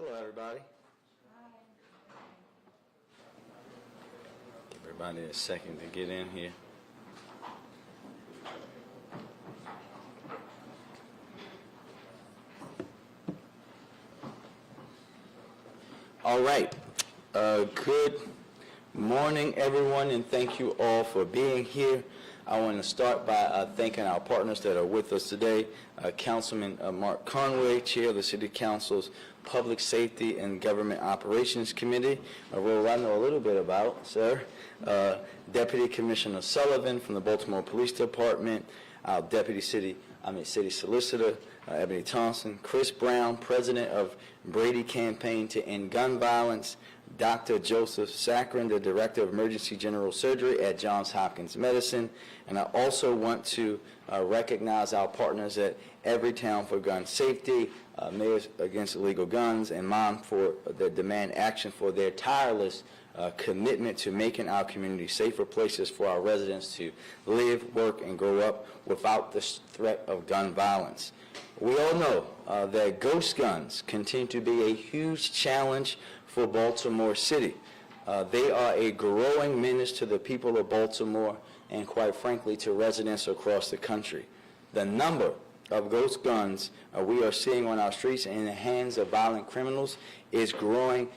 Hello, everybody. Give everybody a second to get in here. All right. Good morning, everyone, and thank you all for being here. I want to start by thanking our partners that are with us today. Councilman Mark Conway, Chair of the City Council's Public Safety and Government Operations Committee, a role I know a little bit about, sir. Deputy Commissioner Sullivan from the Baltimore Police Department, our City Solicitor, Ebony Thompson, Chris Brown, President of Brady Campaign to End Gun Violence, Dr. Joseph Saccharin, the Director of Emergency General Surgery at Johns Hopkins Medicine. And I also want to recognize our partners at Everytown for Gun Safety, Mayors Against Illegal Guns, and Mom for the Demand Action for their tireless commitment to making our community safer places for our residents to live, work, and grow up without the threat of gun violence. We all know that ghost guns continue to be a huge challenge for Baltimore City. They are a growing menace to the people of Baltimore and, quite frankly, to residents across the country. The number of ghost guns we are seeing on our streets and in the hands of violent criminals is growing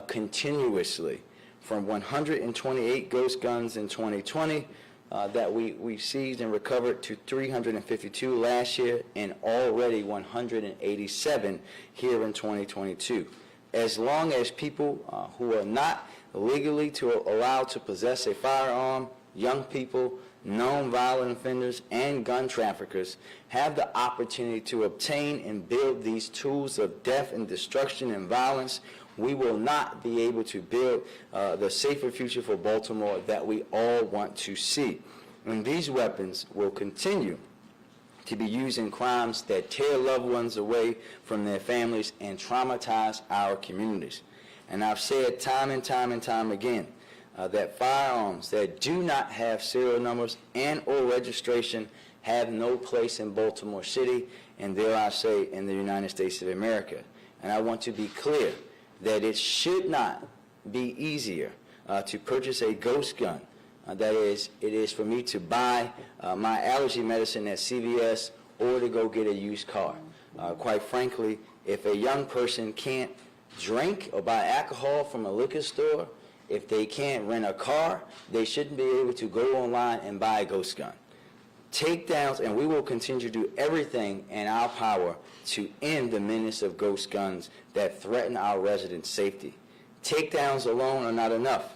continuously. From 128 ghost guns in 2020 that we seized and recovered to 352 last year, and already 187 here in 2022. As long as people who are not legally allowed to possess a firearm, young people, known violent offenders, and gun traffickers have the opportunity to obtain and build these tools of death and destruction and violence, we will not be able to build the safer future for Baltimore that we all want to see. And these weapons will continue to be used in crimes that tear loved ones away from their families and traumatize our communities. And I've said time and time and time again that firearms that do not have serial numbers and or registration have no place in Baltimore City, and dare I say, in the United States of America. And I want to be clear that it should not be easier to purchase a ghost gun. That is, it is for me to buy my allergy medicine at CVS or to go get a used car. Quite frankly, if a young person can't drink or buy alcohol from a liquor store, if they can't rent a car, they shouldn't be able to go online and buy a ghost gun. Takedowns, and we will continue to do everything in our power to end the menace of ghost guns that threaten our residents' safety. Takedowns alone are not enough.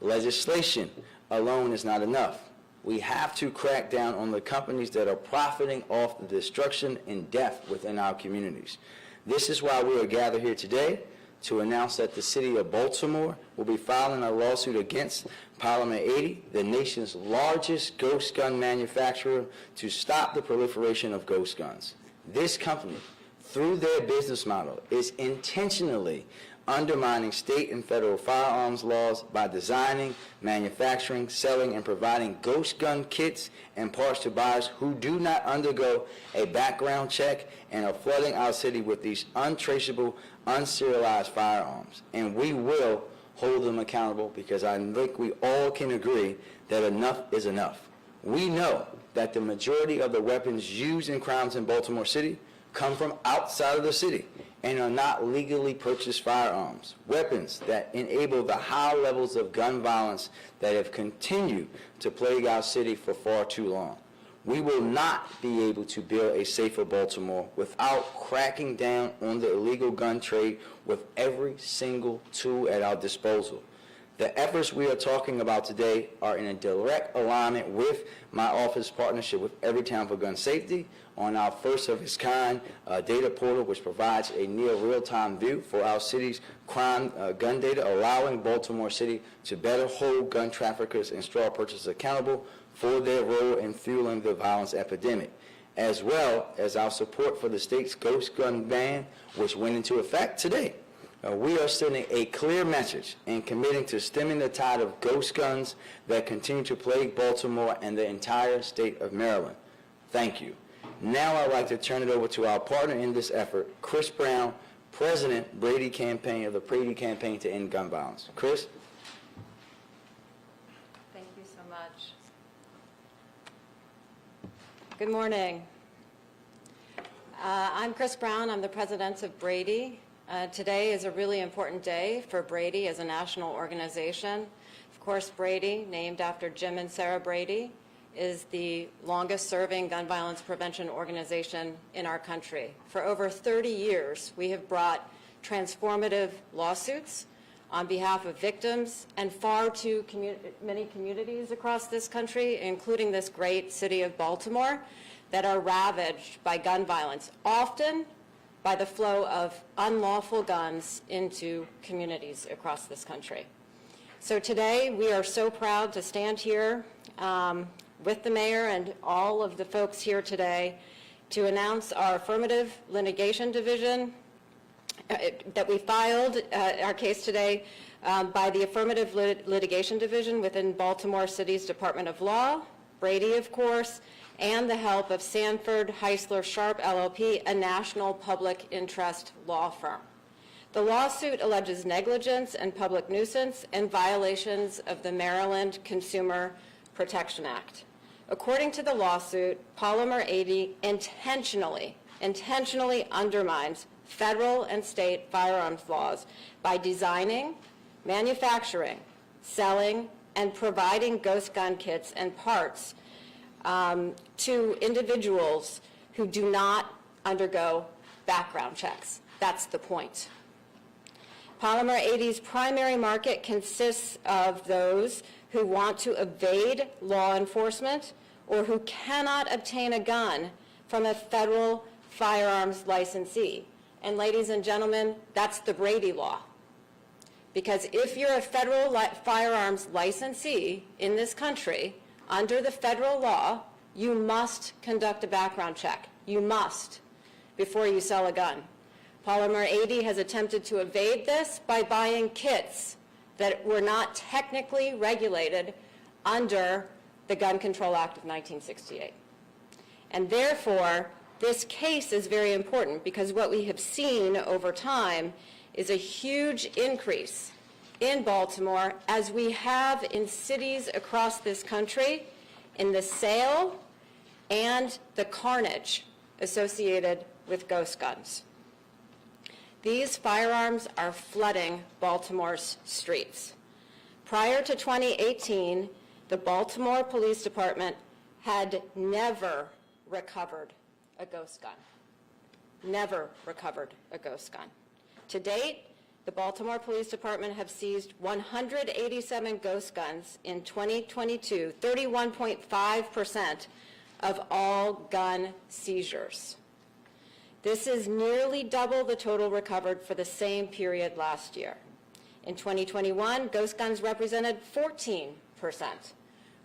Legislation alone is not enough. We have to crack down on the companies that are profiting off the destruction and death within our communities. This is why we are gathered here today to announce that the City of Baltimore will be filing a lawsuit against Polymer 80, the nation's largest ghost gun manufacturer, to stop the proliferation of ghost guns. This company, through their business model, is intentionally undermining state and federal firearms laws by designing, manufacturing, selling, and providing ghost gun kits and parts to buyers who do not undergo a background check and are flooding our city with these untraceable, unserialized firearms. And we will hold them accountable, because I think we all can agree that enough is enough. We know that the majority of the weapons used in crimes in Baltimore City come from outside of the city and are not legally purchased firearms, weapons that enable the high levels of gun violence that have continued to plague our city for far too long. We will not be able to build a safer Baltimore without cracking down on the illegal gun trade with every single tool at our disposal. The efforts we are talking about today are in a direct alignment with my office partnership with Everytown for Gun Safety on our first of its kind data portal, which provides a near real-time view for our city's crime gun data, allowing Baltimore City to better hold gun traffickers and straw purchasers accountable for their role in fueling the violence epidemic, as well as our support for the state's ghost gun ban, which went into effect today. We are sending a clear message and committing to stemming the tide of ghost guns that continue to plague Baltimore and the entire state of Maryland. Thank you. Now I'd like to turn it over to our partner in this effort, Chris Brown, President Brady campaign of the Brady Campaign to End Gun Violence. Chris? Thank you so much. Good morning. I'm Chris Brown. I'm the president of Brady. Today is a really important day for Brady as a national organization. Of course, Brady, named after Jim and Sarah Brady, is the longest-serving gun violence prevention organization in our country. For over 30 years, we have brought transformative lawsuits on behalf of victims and far too many communities across this country, including this great city of Baltimore, that are ravaged by gun violence, often by the flow of unlawful guns into communities across this country. So today, we are so proud to stand here with the mayor and all of the folks here today to announce our affirmative litigation division that we filed our case today by the affirmative litigation division within Baltimore City's Department of Law, Brady, of course, and the help of Sanford Heisler Sharp LLP, a national public interest law firm. The lawsuit alleges negligence and public nuisance and violations of the Maryland Consumer Protection Act. According to the lawsuit, Polymer 80 intentionally undermines federal and state firearms laws by designing, manufacturing, selling, and providing ghost gun kits and parts to individuals who do not undergo background checks. That's the point. Polymer 80's primary market consists of those who want to evade law enforcement or who cannot obtain a gun from a federal firearms licensee. And ladies and gentlemen, that's the Brady law. Because if you're a federal firearms licensee in this country, under the federal law, you must conduct a background check. You must, before you sell a gun. Polymer 80 has attempted to evade this by buying kits that were not technically regulated under the Gun Control Act of 1968. And therefore, this case is very important because what we have seen over time is a huge increase in Baltimore, as we have in cities across this country, in the sale and the carnage associated with ghost guns. These firearms are flooding Baltimore's streets. Prior to 2018, the Baltimore Police Department had never recovered a ghost gun. Never recovered a ghost gun. To date, the Baltimore Police Department have seized 187 ghost guns in 2022, 31.5% of all gun seizures. This is nearly double the total recovered for the same period last year. In 2021, ghost guns represented 14%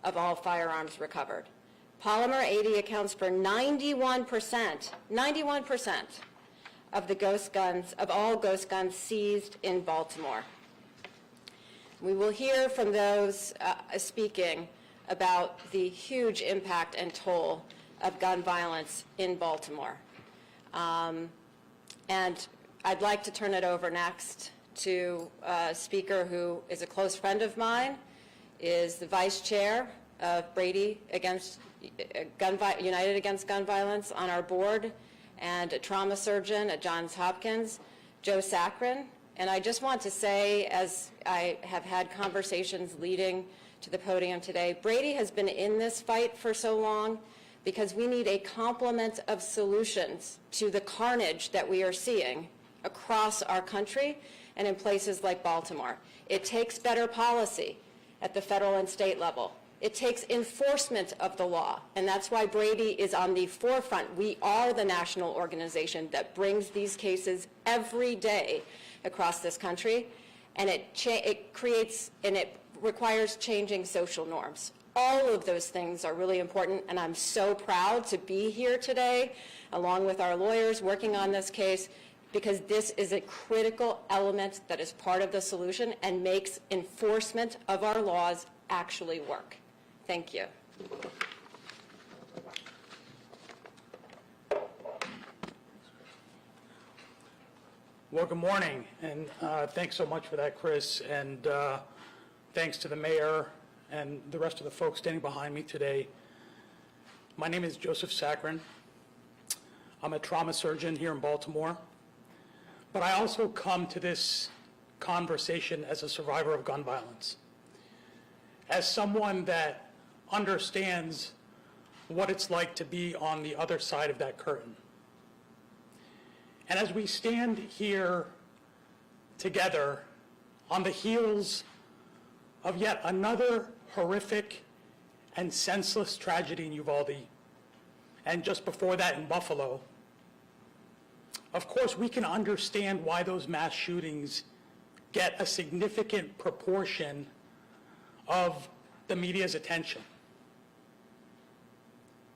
of all firearms recovered. Polymer 80 accounts for 91% of the ghost guns, of all ghost guns seized in Baltimore. We will hear from those speaking about the huge impact and toll of gun violence in Baltimore. And I'd like to turn it over next to a speaker who is a close friend of mine, is the vice chair of Brady United Against Gun Violence on our board, and a trauma surgeon at Johns Hopkins, Joe Saccharin. And I just want to say, as I have had conversations leading to the podium today, Brady has been in this fight for so long because we need a complement of solutions to the carnage that we are seeing across our country and in places like Baltimore. It takes better policy at the federal and state level. It takes enforcement of the law, and that's why Brady is on the forefront. We are the national organization that brings these cases every day across this country, and it creates and it requires changing social norms. All of those things are really important, and I'm so proud to be here today, along with our lawyers working on this case, because this is a critical element that is part of the solution and makes enforcement of our laws actually work. Thank you. Well, good morning, and thanks so much for that, Chris, and thanks to the mayor and the rest of the folks standing behind me today. My name is Joseph Saccharin. I'm a trauma surgeon here in Baltimore, but I also come to this conversation as a survivor of gun violence, as someone that understands what it's like to be on the other side of that curtain. And as we stand here together on the heels of yet another horrific and senseless tragedy in Uvalde, and just before that in Buffalo, of course we can understand why those mass shootings get a significant proportion of the media's attention.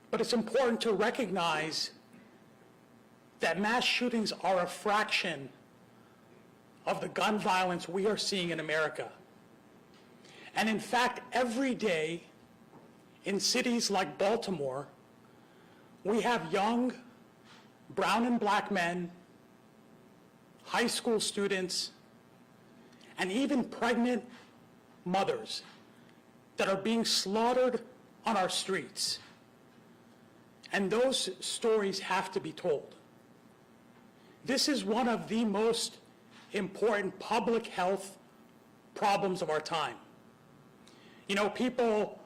But it's important to recognize that mass shootings are a fraction of the gun violence we are seeing in America. And in fact, every day in cities like Baltimore, we have young brown and black men, high school students, and even pregnant mothers that are being slaughtered on our streets. And those stories have to be told. This is one of the most important public health problems of our time. You know, people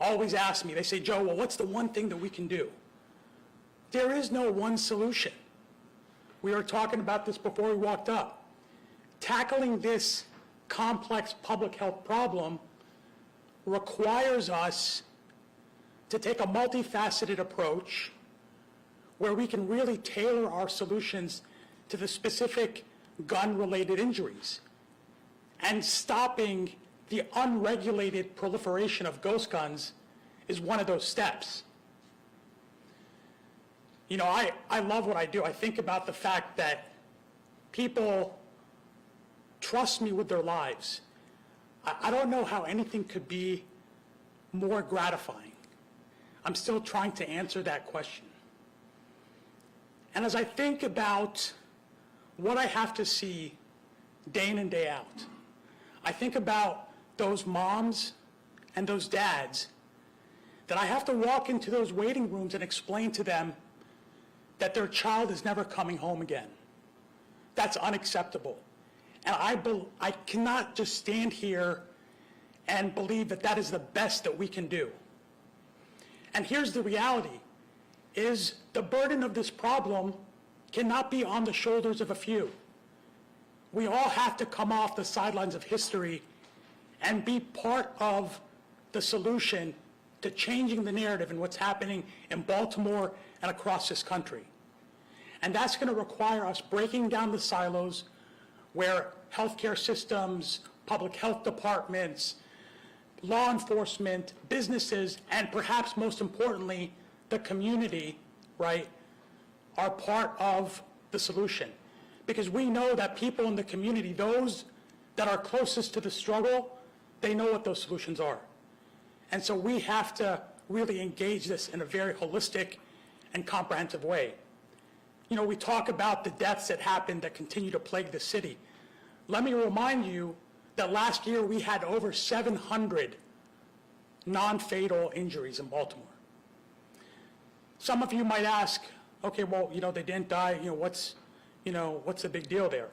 always ask me, they say, Joe, well, what's the one thing that we can do? There is no one solution. We were talking about this before we walked up. Tackling this complex public health problem requires us to take a multifaceted approach where we can really tailor our solutions to the specific gun-related injuries. And stopping the unregulated proliferation of ghost guns is one of those steps. You know, I love what I do. I think about the fact that people trust me with their lives. I don't know how anything could be more gratifying. I'm still trying to answer that question. And as I think about what I have to see day in and day out, I think about those moms and those dads that I have to walk into those waiting rooms and explain to them that their child is never coming home again. That's unacceptable. And I cannot just stand here and believe that that is the best that we can do. And here's the reality, is the burden of this problem cannot be on the shoulders of a few. We all have to come off the sidelines of history and be part of the solution to changing the narrative and what's happening in Baltimore and across this country. And that's going to require us breaking down the silos where healthcare systems, public health departments, law enforcement, businesses, and perhaps most importantly, the community, right, are part of the solution. Because we know that people in the community, those that are closest to the struggle, they know what those solutions are. And so we have to really engage this in a very holistic and comprehensive way. You know, we talk about the deaths that happened that continue to plague the city. Let me remind you that last year we had over 700 non-fatal injuries in Baltimore. Some of you might ask, okay, well, you know, they didn't die, what's the big deal there?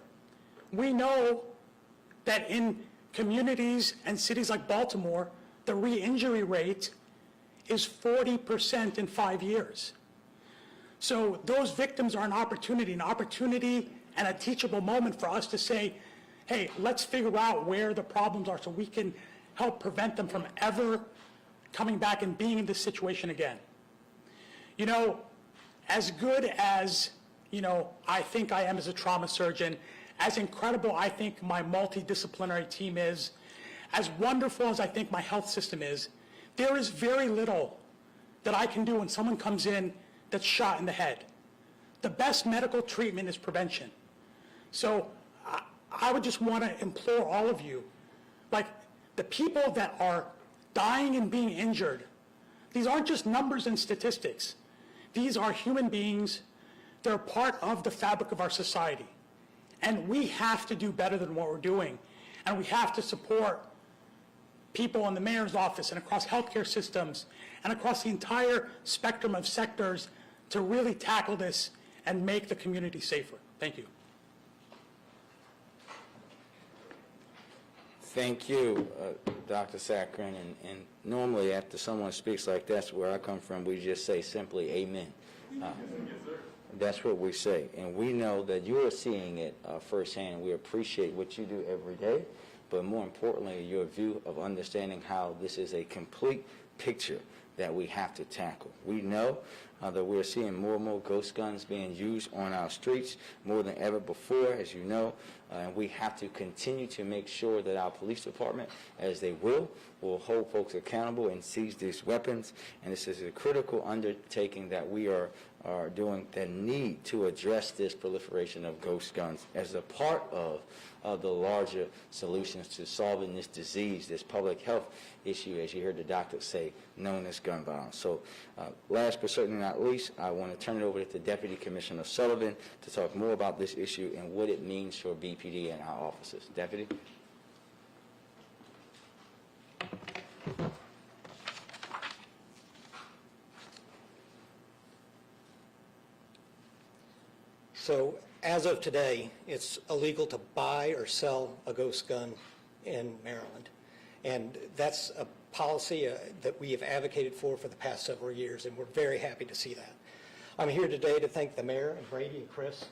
We know that in communities and cities like Baltimore, the re-injury rate is 40% in 5 years. So those victims are an opportunity and a teachable moment for us to say, hey, let's figure out where the problems are so we can help prevent them from ever coming back and being in this situation again. You know, as good as, I think I am as a trauma surgeon, as incredible I think my multidisciplinary team is, as wonderful as I think my health system is, there is very little that I can do when someone comes in that's shot in the head. The best medical treatment is prevention. So I would just want to implore all of you, like the people that are dying and being injured, these aren't just numbers and statistics. These are human beings. They're part of the fabric of our society. And we have to do better than what we're doing. And we have to support people in the mayor's office and across healthcare systems and across the entire spectrum of sectors to really tackle this and make the community safer. Thank you. Thank you, Dr. Saccharin. And normally after someone speaks like that's where I come from, we just say simply amen. That's what we say. And we know that you are seeing it firsthand. We appreciate what you do every day, but more importantly, your view of understanding how this is a complete picture that we have to tackle. We know that we're seeing more and more ghost guns being used on our streets more than ever before, as you know, and we have to continue to make sure that our police department, as they will hold folks accountable and seize these weapons. And this is a critical undertaking that we are doing that need to address this proliferation of ghost guns as a part of the larger solutions to solving this disease, this public health issue, as you heard the doctor say, known as gun violence. So last but certainly not least, I want to turn it over to Deputy Commissioner Sullivan to talk more about this issue and what it means for BPD and our officers. Deputy? So as of today, it's illegal to buy or sell a ghost gun in Maryland. And that's a policy that we have advocated for the past several years, and we're very happy to see that. I'm here today to thank the mayor and Brady and Chris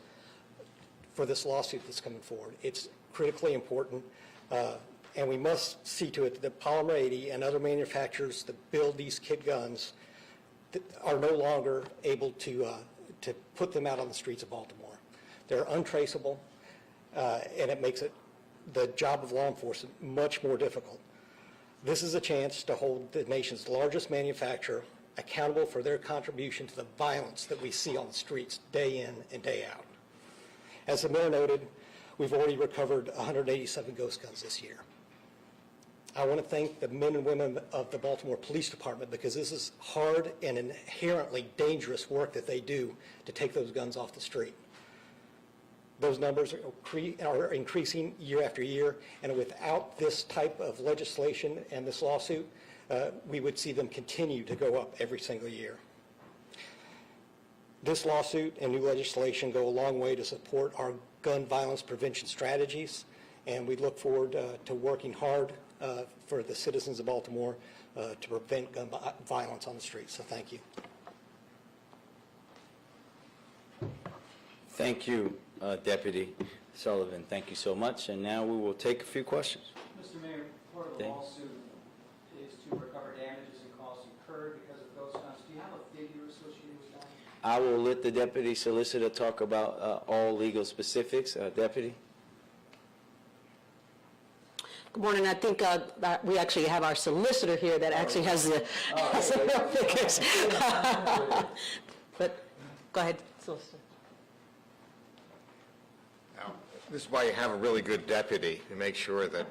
for this lawsuit that's coming forward. It's critically important, and we must see to it that Baltimore 80 and other manufacturers that build these kit guns are no longer able to put them out on the streets of Baltimore. They're untraceable, and it makes the job of law enforcement much more difficult. This is a chance to hold the nation's largest manufacturer accountable for their contribution to the violence that we see on the streets day in and day out. As the mayor noted, we've already recovered 187 ghost guns this year. I want to thank the men and women of the Baltimore Police Department because this is hard and inherently dangerous work that they do to take those guns off the street. Those numbers are increasing year after year, and without this type of legislation and this lawsuit, we would see them continue to go up every single year. This lawsuit and new legislation go a long way to support our gun violence prevention strategies, and we look forward to working hard for the citizens of Baltimore to prevent gun violence on the streets. So thank you. Thank you, Deputy Sullivan. Thank you so much. And now we will take a few questions. Mr. Mayor, part of the lawsuit is to recover damages and costs incurred because of ghost guns. Do you have a figure associated with that? I will let the Deputy Solicitor talk about all legal specifics. Deputy? Good morning. I think we actually have our solicitor here that actually has the figures. But go ahead, solicitor. This is why you have a really good deputy to make sure that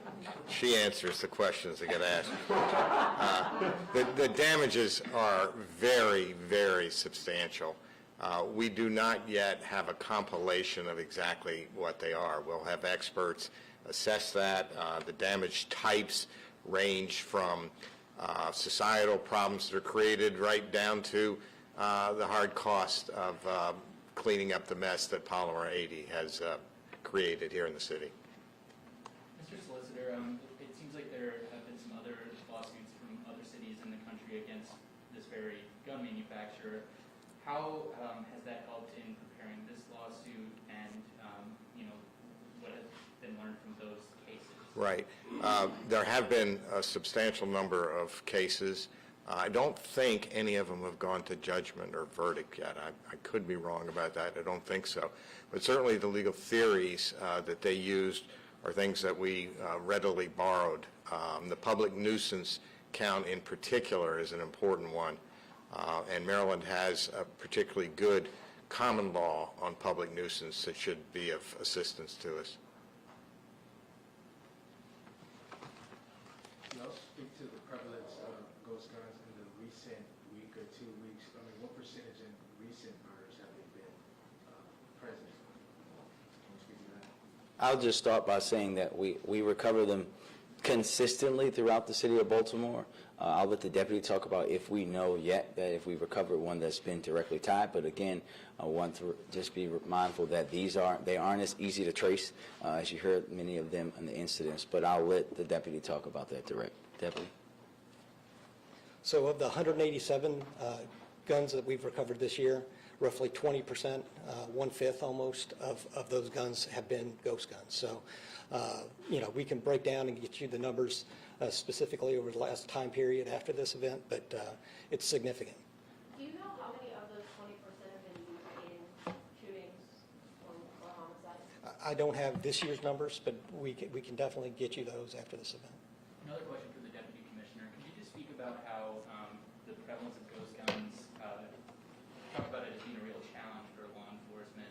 she answers the questions that get asked. The damages are very, very substantial. We do not yet have a compilation of exactly what they are. We'll have experts assess that. The damage types range from societal problems that are created right down to the hard cost of cleaning up the mess that Baltimore 80 has created here in the city. Mr. Solicitor, it seems like there have been some other lawsuits from other cities in the country against this very gun manufacturer. How has that helped in preparing this lawsuit, and what has been learned from those cases? Right. There have been a substantial number of cases. I don't think any of them have gone to judgment or verdict yet. I could be wrong about that. I don't think so. But certainly the legal theories that they used are things that we readily borrowed. The public nuisance count in particular is an important one. And Maryland has a particularly good common law on public nuisance that should be of assistance to us. Can you also speak to the prevalence of ghost guns in the recent week or 2 weeks? I mean, what percentage in recent murders have they been present? Can you speak to that? I'll just start by saying that we recover them consistently throughout the city of Baltimore. I'll let the deputy talk about if we know yet that if we recovered one that's been directly tied. But again, I want to just be mindful that they aren't as easy to trace as you heard many of them in the incidents. But I'll let the deputy talk about that direct. Deputy. So of the 187 guns that we've recovered this year, roughly 20%, one-fifth almost, of those guns have been ghost guns. So, we can break down and get you the numbers specifically over the last time period after this event, but it's significant. Do you know how many of those 20% have been used in shootings or homicides? I don't have this year's numbers, but we can definitely get you those after this event. Another question for the Deputy Commissioner. Can you just speak about how the prevalence of ghost guns, talk about it as being a real challenge for law enforcement.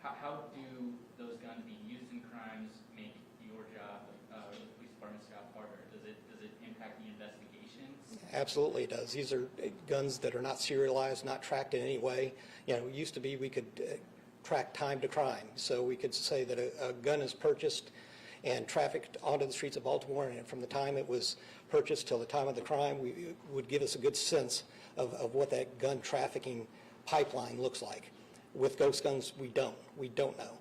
How do those guns being used in crimes make your job, the police department's job, harder? Does it impact the investigations? Absolutely it does. These are guns that are not serialized, not tracked in any way. It used to be we could track time to crime. So we could say that a gun is purchased and trafficked onto the streets of Baltimore, and from the time it was purchased till the time of the crime, we would give us a good sense of what that gun trafficking pipeline looks like. With ghost guns, we don't know.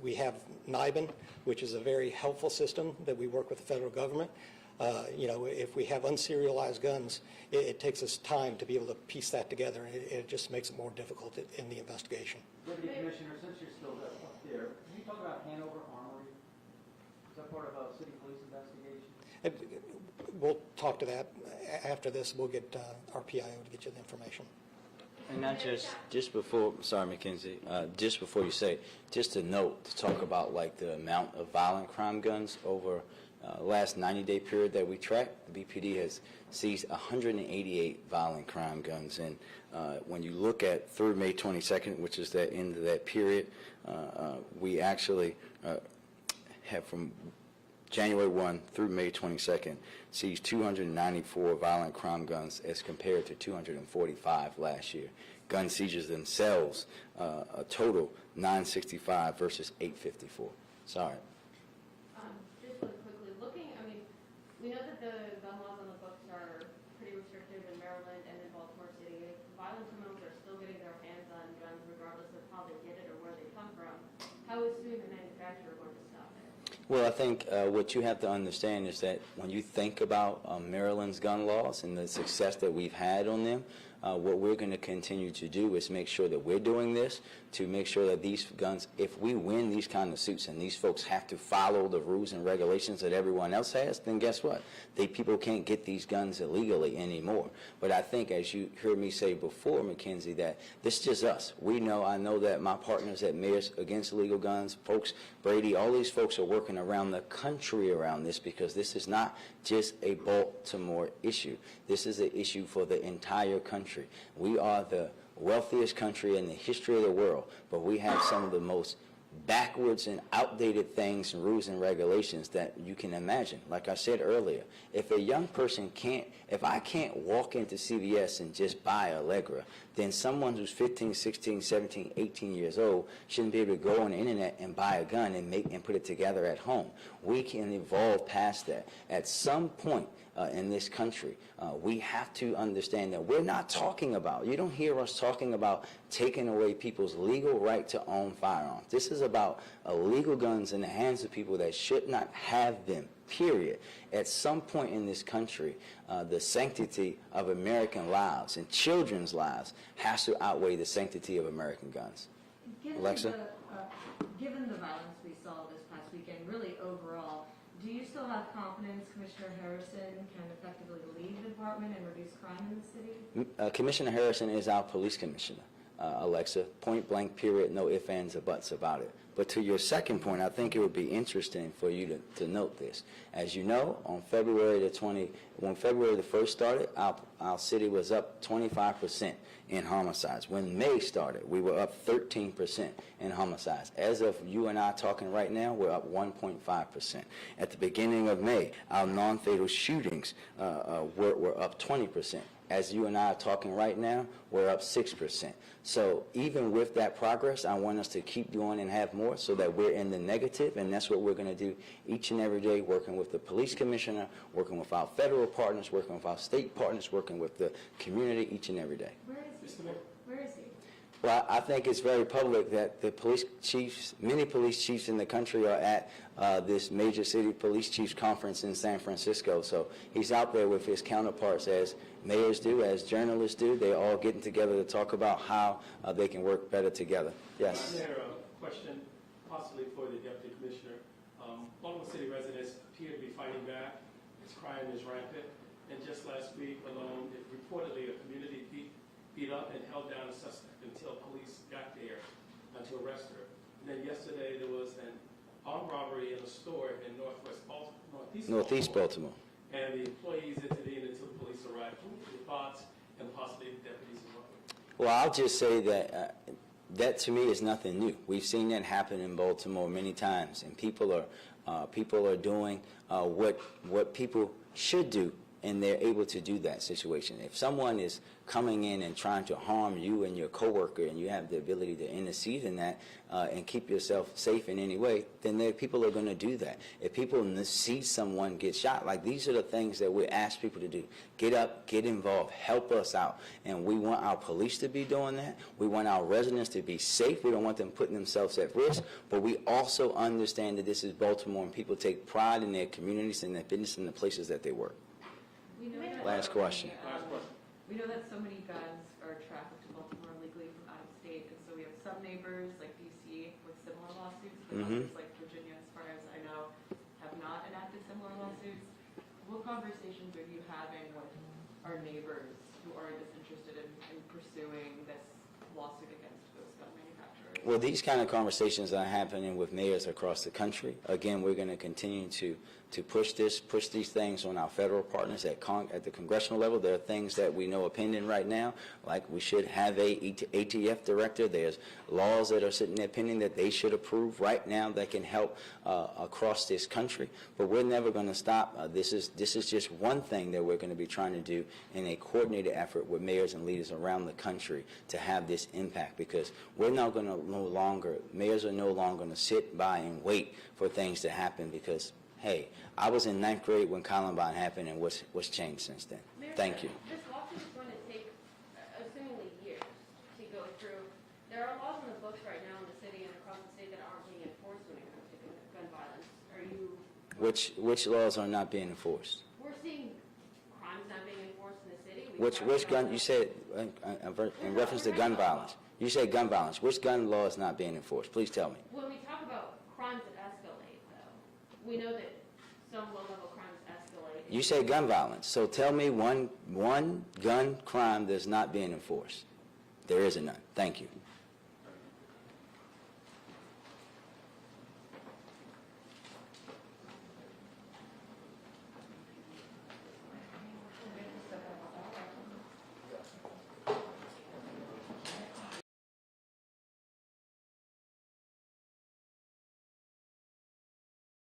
We have NIBIN, which is a very helpful system that we work with the federal government. If we have unserialized guns, it takes us time to be able to piece that together, and it just makes it more difficult in the investigation. Deputy Commissioner, since you're still up there, can you talk about Hanover Armory? Is that part of a city police investigation? We'll talk to that after this. We'll get our PIO to get you the information. And not just before, sorry, Mackenzie, just before you say, just a note to talk about like the amount of violent crime guns over last 90-day period that we tracked. The BPD has seized 188 violent crime guns. And when you look at through May 22nd, which is the end of that period, we actually have from January 1 through May 22nd, seized 294 violent crime guns as compared to 245 last year. Gun seizures themselves, a total 965 versus 854. Sorry. Just really quickly, we know that the gun laws on the books are pretty restrictive in Maryland and in Baltimore City. Violent criminals are still getting their hands on guns regardless of how they get it or where they come from. How is suing the manufacturer going to stop it? Well, I think what you have to understand is that when you think about Maryland's gun laws and the success that we've had on them, what we're going to continue to do is make sure that we're doing this to make sure that these guns, if we win these kind of suits and these folks have to follow the rules and regulations that everyone else has, then guess what? People can't get these guns illegally anymore. But I think, as you heard me say before, Mackenzie, that this is just us. I know that my partners at Mayors Against Illegal Guns, folks, Brady, all these folks are working around the country around this because this is not just a Baltimore issue. This is an issue for the entire country. We are the wealthiest country in the history of the world, but we have some of the most backwards and outdated things and rules and regulations that you can imagine. Like I said earlier, if a young person if I can't walk into CVS and just buy Allegra, then someone who's 15, 16, 17, 18 years old shouldn't be able to go on the internet and buy a gun and put it together at home. We can evolve past that. At some point in this country, we have to understand that we're not talking about, you don't hear us talking about taking away people's legal right to own firearms. This is about illegal guns in the hands of people that should not have them, period. At some point in this country, the sanctity of American lives and children's lives has to outweigh the sanctity of American guns. Alexa? Given the violence we saw this past weekend, really overall, do you still have confidence Commissioner Harrison can effectively lead the department and reduce crime in the city? Commissioner Harrison is our police commissioner, Alexa. Point blank, period, no ifs, ands, or buts about it. But to your second point, I think it would be interesting for you to note this. As you know, on February the 20th, when February the 1st started, our city was up 25% in homicides. When May started, we were up 13% in homicides. As of you and I talking right now, we're up 1.5%. At the beginning of May, our non-fatal shootings were up 20%. as you and I are talking right now, we're up 6%. So even with that progress, I want us to keep going and have more so that we're in the negative, and that's what we're going to do each and every day, working with the police commissioner, working with our federal partners, working with our state partners, working with the community each and every day. Where is he? Where is he? Well, I think it's very public that the police chiefs, many police chiefs in the country are at this major city police chiefs conference in San Francisco. So he's out there with his counterparts, as mayors do, as journalists do. They're all getting together to talk about how they can work better together. Yes. Mayor, a question possibly for the Deputy Commissioner. Baltimore City residents appear to be fighting back. Its crime is rampant. And just last week alone, reportedly a community beat up and held down a suspect until police got there to arrest her. And then yesterday there was an armed robbery in a store in northeast Baltimore. And the employees intervened until the police arrived. What were your thoughts, and possibly the deputies as well? Well, I'll just say that that to me is nothing new. We've seen that happen in Baltimore many times, and people are doing what people should do, and they're able to do that situation. If someone is coming in and trying to harm you and your coworker, and you have the ability to intercede in that and keep yourself safe in any way, then people are going to do that. If people see someone get shot, like, these are the things that we ask people to do. Get up, get involved, help us out. And we want our police to be doing that. We want our residents to be safe. We don't want them putting themselves at risk. But we also understand that this is Baltimore, and people take pride in their communities and their business and the places that they work. Last question. We know that so many guns are trafficked to Baltimore illegally from out of state, and so we have some neighbors like DC with similar lawsuits, but others like Virginia, as far as I know, have not enacted similar lawsuits. What conversations are you having with our neighbors who are disinterested in pursuing this lawsuit against those gun manufacturers? Well, these kind of conversations are happening with mayors across the country. Again, we're going to continue to push these things on our federal partners at the congressional level. There are things that we know are pending right now, like we should have a ATF director. There's laws that are sitting there pending that they should approve right now that can help across this country. But we're never going to stop. This is just one thing that we're going to be trying to do in a coordinated effort with mayors and leaders around the country to have this impact, because we're not going to mayors are no longer going to sit by and wait for things to happen, because, hey, I was in 9th grade when Columbine happened, and what's changed since then? Mayor, Thank you. This lawsuit is going to take, assumingly, years to go through. There are laws in the books right now in the city and across the state that aren't being enforced when it comes to gun violence. Are you? Which laws are not being enforced? We're seeing crimes not being enforced in the city. Which gun? You said in reference to gun violence. You say gun violence. Which gun law is not being enforced? Please tell me. When we talk about crimes that escalate, though, we know that some low-level crimes escalate. You say gun violence. So tell me one gun crime that's not being enforced. There isn't none. Thank you.